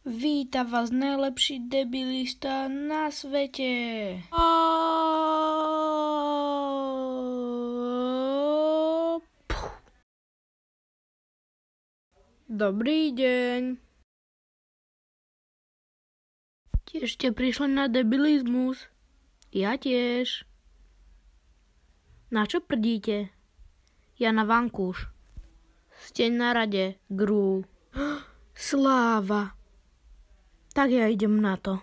Víta vás najlepší debilista na svete. Dobrý deň. Tiež ste prišli na debilizmus? Ja tiež. Na čo prdíte? Ja na vankúš. Ste na rade, Gru. Sláva. Tak ja idem na to.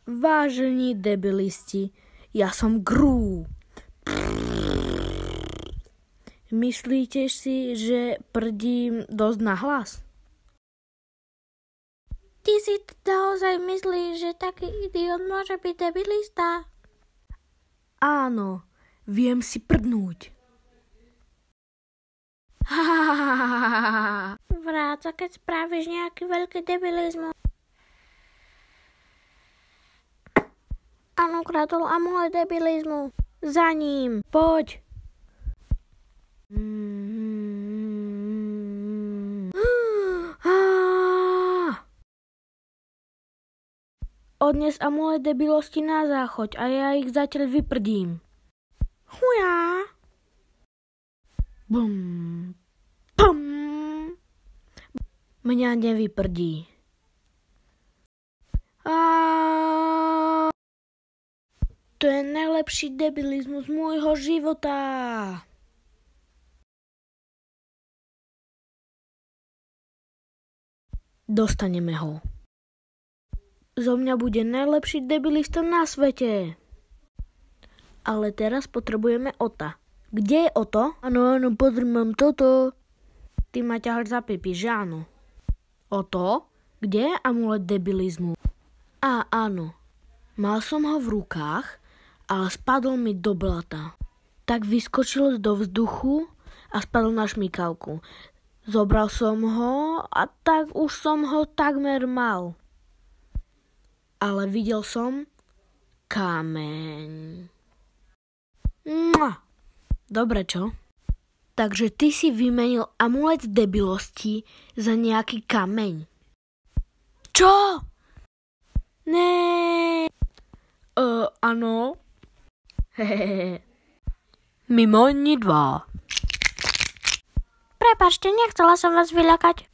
Vážení debilisti, ja som Gru. Myslíte si, že prdím dosť nahlas? Ty si naozaj myslíš, že taký idiot môže byť debilista? Áno, viem si prdnúť. Vráca, keď spravíš nejaký veľký debilizmus. Áno, kradol amulet debilizmu. Za ním, poď. Odnes amulet debilosti na záchoď a ja ich zatiaľ vyprdím. Huja. Bum. Pum. Mňa nevyprdí. To je najlepší debilizmus môjho života. Dostaneme ho. Zo mňa bude najlepší debilista na svete. Ale teraz potrebujeme Ota. Kde je Oto? Áno, pozri, mám toto. Ty ma ťaháš za pipi, že áno? Oto? Kde je amulet debilizmu? Áno. Mal som ho v rukách, ale spadol mi do blata. Tak vyskočil do vzduchu a spadol na šmykavku. Zobral som ho a tak už som ho takmer mal. Ale videl som kameň. Dobre, čo? Takže ty si vymenil amulet debilosti za nejaký kameň. Čo? Nee. Áno. Mimo ni dva. Prepáčte, nechcela som vás vyľakať.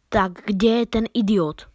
Tak kde je ten idiot?